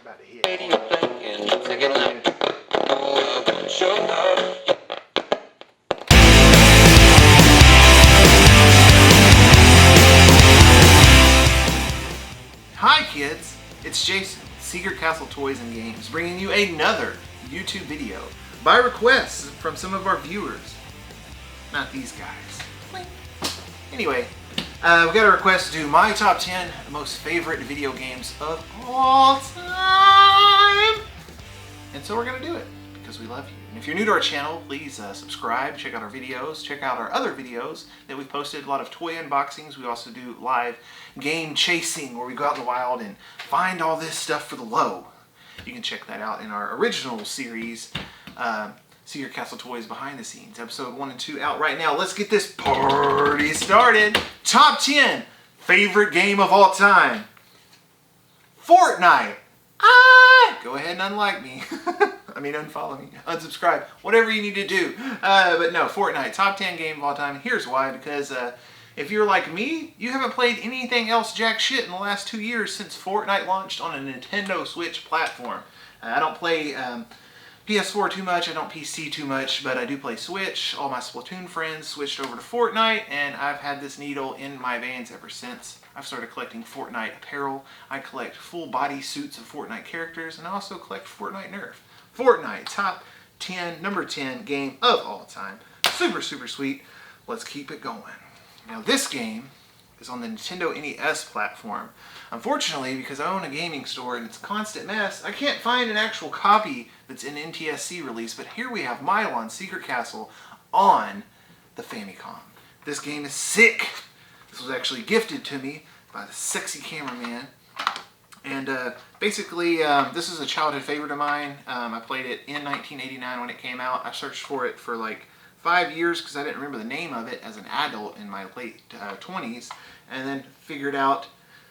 about to hit. Hi kids, it's Jason, Secret Castle Toys and Games, bringing you another YouTube video by request from some of our viewers. Not these guys. Anyway, we got a request to do my top 10 most favorite video games of all time. And so we're going to do it because we love you. And if you're new to our channel, please subscribe, check out our videos, check out our other videos that we've posted. A lot of toy unboxings. We also do live game chasing where we go out in the wild and find all this stuff for the low. You can check that out in our original series, Secret Castle Toys Behind the Scenes, episode 1 and 2 out right now. Let's get this party started. Top 10 favorite game of all time. Fortnite. Go ahead and unlike me. I mean, unfollow me, unsubscribe, whatever you need to do. But no, Fortnite, top 10 game of all time. Here's why, because if you're like me, you haven't played anything else jack shit in the last 2 years since Fortnite launched on a Nintendo Switch platform. I don't play PS4 too much, I don't PC too much, but I do play Switch. All my Splatoon friends switched over to Fortnite, and I've had this needle in my veins ever since. I've started collecting Fortnite apparel. I collect full body suits of Fortnite characters, and I also collect Fortnite Nerf. Fortnite, top 10, number 10 game of all time. Super, super sweet. Let's keep it going. Now this game is on the Nintendo NES platform. Unfortunately, because I own a gaming store and it's a constant mess, I can't find an actual copy that's in NTSC release, but here we have Mylon Secret Castle on the Famicom. This game is sick. This was actually gifted to me by the sexy cameraman. And basically, this is a childhood favorite of mine. I played it in 1989 when it came out. I searched for it for like 5 years because I didn't remember the name of it as an adult in my late 20s. And then figured out,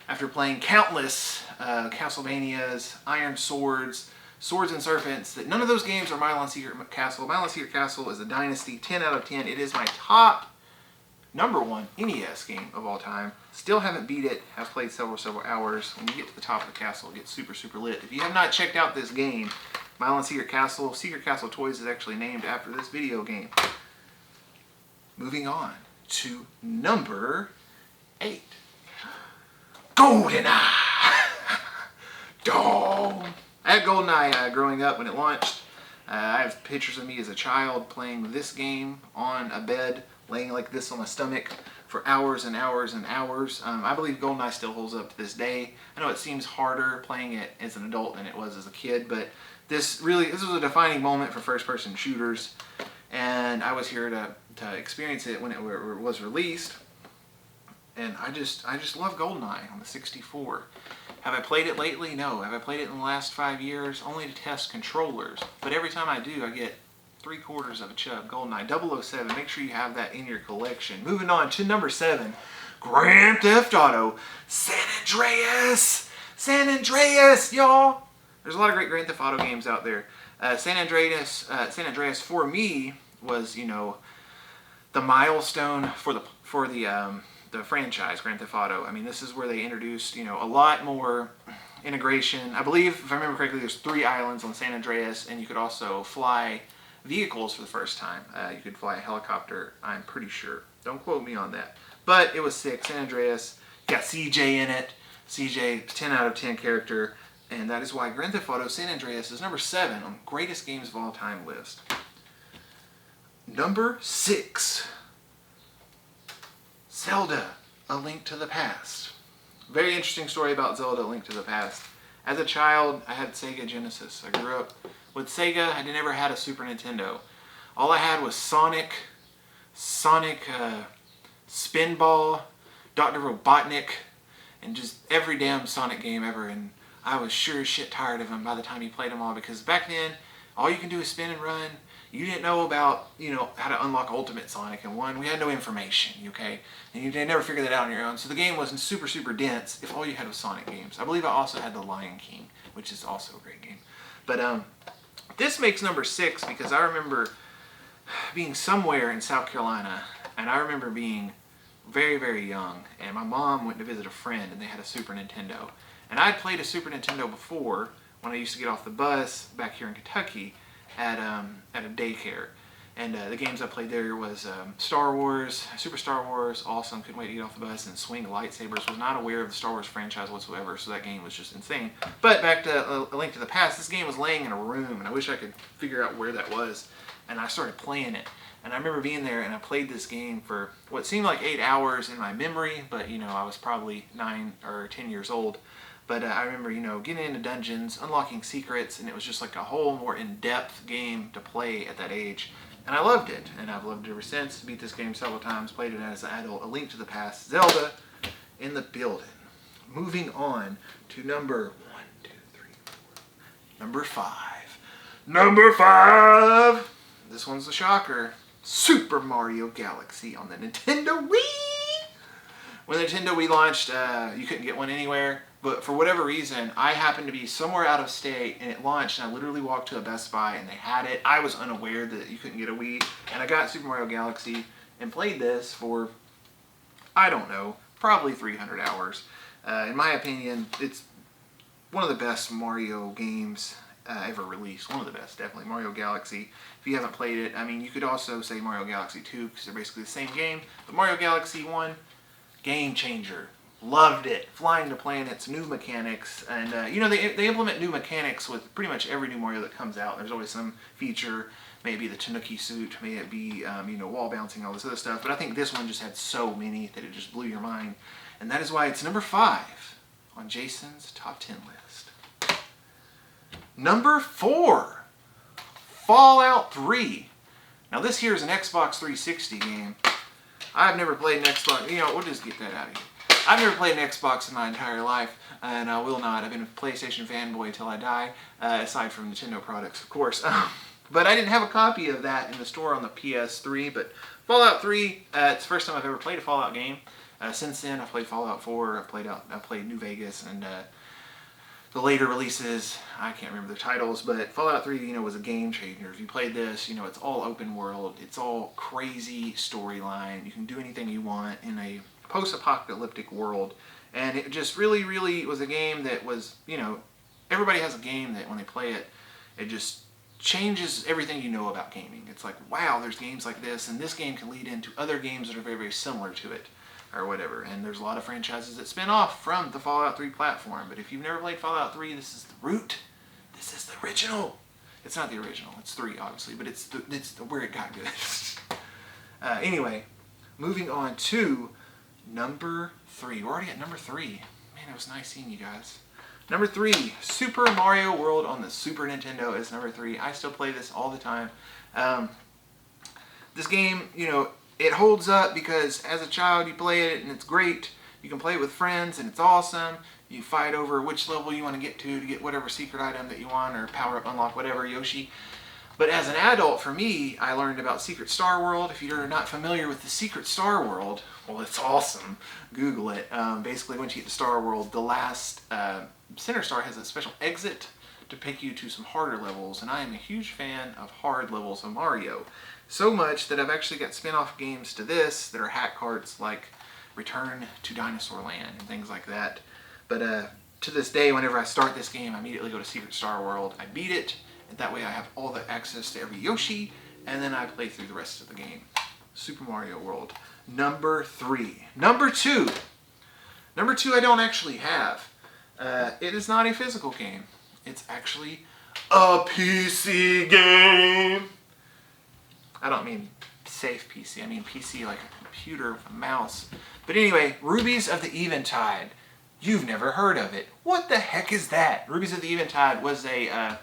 after playing countless Castlevanias, Iron Swords, Swords and Serpents, that none of those games are Mylon Secret Castle. Mylon Secret Castle is a dynasty, 10 out of 10. It is my top number 1 NES game of all time. Still haven't beat it. Have played several hours. When you get to the top of the castle, it gets super, super lit. If you have not checked out this game, Mylon Secret Castle Toys is actually named after this video game. Moving on to number 8. GoldenEye! Dog! I had GoldenEye growing up when it launched. I have pictures of me as a child playing this game on a bed, laying like this on my stomach for hours and hours and hours. I believe GoldenEye still holds up to this day. I know it seems harder playing it as an adult than it was as a kid, but this was a defining moment for first-person shooters, and I was here to experience it when it was released. And I just love GoldenEye on the 64. Have I played it lately? No. Have I played it in the last 5 years? Only to test controllers. But every time I do, I get 3/4 of a chub. GoldenEye 007. Make sure you have that in your collection. Moving on to number 7. Grand Theft Auto San Andreas! San Andreas, y'all! There's a lot of great Grand Theft Auto games out there. San Andreas for me was, you know, the milestone for the franchise, Grand Theft Auto. I mean, this is where they introduced, you know, a lot more integration. I believe, if I remember correctly, there's 3 islands on San Andreas, and you could also fly vehicles for the first time. You could fly a helicopter, I'm pretty sure. Don't quote me on that. But it was sick. San Andreas, got CJ in it. CJ, 10 out of 10 character, and that is why Grand Theft Auto San Andreas is number 7 on greatest games of all time list. Number 6. Zelda, A Link to the Past. Very interesting story about Zelda, A Link to the Past. As a child, I had Sega Genesis. I grew up with Sega. I never had a Super Nintendo. All I had was Sonic, Spinball, Dr. Robotnik, and just every damn Sonic game ever. And I was sure as shit tired of them by the time you played them all, because back then, all you can do is spin and run. You didn't know about, you know, how to unlock Ultimate Sonic and 1. We had no information, okay? And you never figured that out on your own. So the game wasn't super, super dense if all you had was Sonic games. I believe I also had The Lion King, which is also a great game. But this makes number 6 because I remember being somewhere in South Carolina, and I remember being very, very young, and my mom went to visit a friend, and they had a Super Nintendo. And I'd played a Super Nintendo before when I used to get off the bus back here in Kentucky at a daycare. And the games I played there was Star Wars, Super Star Wars, awesome, couldn't wait to get off the bus, and swing lightsabers. Was not aware of the Star Wars franchise whatsoever, so that game was just insane. But back to A Link to the Past, this game was laying in a room, and I wish I could figure out where that was. And I started playing it. And I remember being there, and I played this game for what seemed like 8 hours in my memory, but, you know, I was probably 9 or 10 years old. But I remember, you know, getting into dungeons, unlocking secrets, and it was just like a whole more in-depth game to play at that age. And I loved it, and I've loved it ever since. Beat this game several times, played it as an adult. A Link to the Past, Zelda in the building. Moving on to number 5. Number 5! This one's a shocker. Super Mario Galaxy on the Nintendo Wii! When the Nintendo Wii launched, you couldn't get one anywhere. But for whatever reason, I happened to be somewhere out of state, and it launched, and I literally walked to a Best Buy, and they had it. I was unaware that you couldn't get a Wii, and I got Super Mario Galaxy and played this for, I don't know, probably 300 hours. In my opinion, it's one of the best Mario games ever released. One of the best, definitely. Mario Galaxy. If you haven't played it, I mean, you could also say Mario Galaxy 2, because they're basically the same game. But Mario Galaxy 1, game changer. Loved it. Flying to planets, new mechanics, and you know, they implement new mechanics with pretty much every new Mario that comes out. There's always some feature, maybe the Tanuki suit, may it be you know, wall bouncing, all this other stuff. But I think this one just had so many that it just blew your mind, and that is why it's number 5 on Jason's top 10 list. Number 4, Fallout 3. Now this here is an Xbox 360 game. I've never played an Xbox. You know, we'll just get that out of here. I've never played an Xbox in my entire life, and I will not. I've been a PlayStation fanboy till I die, aside from Nintendo products, of course. But I didn't have a copy of that in the store on the PS3, but Fallout 3, it's the first time I've ever played a Fallout game. Since then, I've played Fallout 4, I played New Vegas, and the later releases, I can't remember the titles, but Fallout 3, you know, was a game changer. If you played this, you know, it's all open world, it's all crazy storyline. You can do anything you want in a post-apocalyptic world, and it just really, really was a game that was, you know, everybody has a game that when they play it, it just changes everything you know about gaming. It's like, wow, there's games like this, and this game can lead into other games that are very, very similar to it, or whatever. And there's a lot of franchises that spin off from the Fallout 3 platform, but if you've never played Fallout 3, this is the root. This is the original. It's not the original, it's 3, obviously, but it's where it got good. Anyway, moving on to number 3. We're already at number 3. Man, it was nice seeing you guys. Number 3, Super Mario World on the Super Nintendo is number 3. I still play this all the time. This game, you know, it holds up because as a child you play it and it's great. You can play it with friends and it's awesome. You fight over which level you want to get whatever secret item that you want, or power up, unlock, whatever, Yoshi. But as an adult, for me, I learned about Secret Star World. If you're not familiar with the Secret Star World, well, it's awesome. Google it. Basically, once you get to Star World, the last Center Star has a special exit to take you to some harder levels, and I am a huge fan of hard levels of Mario. So much that I've actually got spin-off games to this that are hack carts like Return to Dinosaur Land and things like that. But to this day, whenever I start this game, I immediately go to Secret Star World. I beat it, and that way I have all the access to every Yoshi, and then I play through the rest of the game. Super Mario World. Number 3. Number 2. Number 2 I don't actually have. It is not a physical game. It's actually a PC game. I don't mean safe PC. I mean PC like a computer with a mouse. But anyway, Rubies of the Eventide. You've never heard of it. What the heck is that? Rubies of the Eventide was a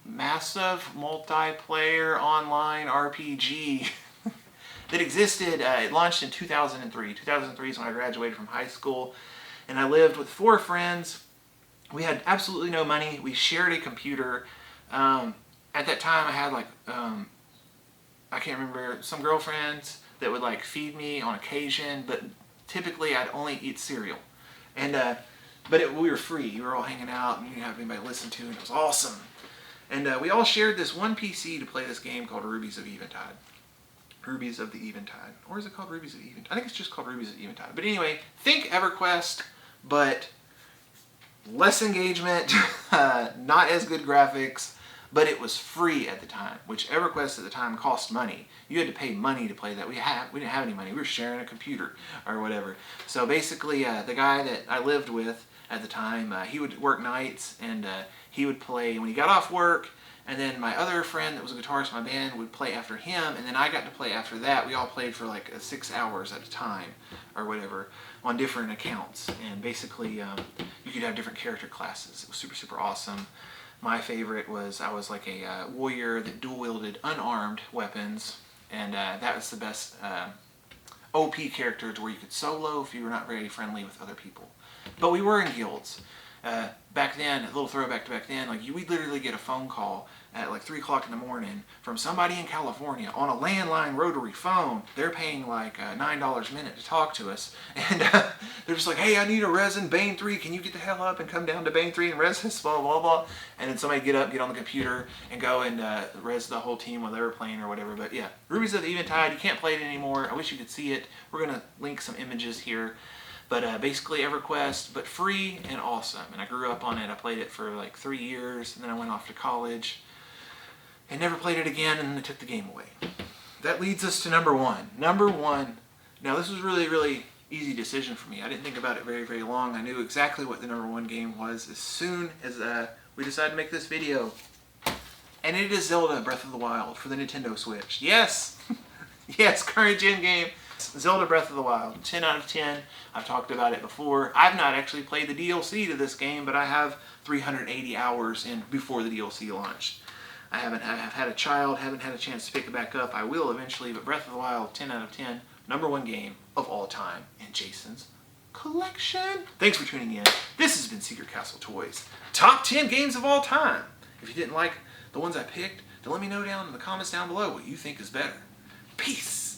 massive multiplayer online RPG that existed. It launched in 2003. 2003 is when I graduated from high school, and I lived with 4 friends. We had absolutely no money. We shared a computer. At that time, I had like, I can't remember, some girlfriends that would like feed me on occasion, but typically I'd only eat cereal. And but we were free. You were all hanging out, and you didn't have anybody to listen to, and it was awesome. And we all shared this one PC to play this game called Rubies of Eventide. Rubies of the Eventide. Or is it called Rubies of Eventide? I think it's just called Rubies of Eventide. But anyway, think EverQuest, but less engagement, not as good graphics, but it was free at the time, which EverQuest at the time cost money. You had to pay money to play that. We didn't have any money. We were sharing a computer or whatever. So basically, the guy that I lived with at the time, he would work nights, and he would play when he got off work, and then my other friend that was a guitarist in my band would play after him, and then I got to play after that. We all played for like 6 hours at a time or whatever on different accounts, and basically you could have different character classes. It was super, super awesome. My favorite was I was like a warrior that dual-wielded unarmed weapons, and that was the best OP character to where you could solo if you were not very friendly with other people. But we were in guilds. Back then, a little throwback to back then, like we'd literally get a phone call at like 3 o'clock in the morning from somebody in California on a landline rotary phone. They're paying like $9 a minute to talk to us. And they're just like, hey, I need a res in Bane 3. Can you get the hell up and come down to Bane 3 and res this, blah, blah, blah. And then somebody get up, get on the computer, and go and res the whole team while they were playing or whatever. But yeah, Rubies of the Eventide, you can't play it anymore. I wish you could see it. We're going to link some images here. But basically EverQuest, but free and awesome. And I grew up on it. I played it for like 3 years, and then I went off to college and never played it again, and then they took the game away. That leads us to number one. Number one. Now this was really, really easy decision for me. I didn't think about it very, very long. I knew exactly what the number one game was as soon as we decided to make this video. And it is Zelda Breath of the Wild for the Nintendo Switch. Yes! Yes, current gen game. Zelda Breath of the Wild, 10 out of 10. I've talked about it before. I've not actually played the DLC to this game, but I have 380 hours in before the DLC launched. I have had a child, haven't had a chance to pick it back up. I will eventually, but Breath of the Wild, 10 out of 10. Number one game of all time in Jason's collection. Thanks for tuning in. This has been Secret Castle Toys. Top 10 games of all time. If you didn't like the ones I picked, then let me know down in the comments down below what you think is better. Peace.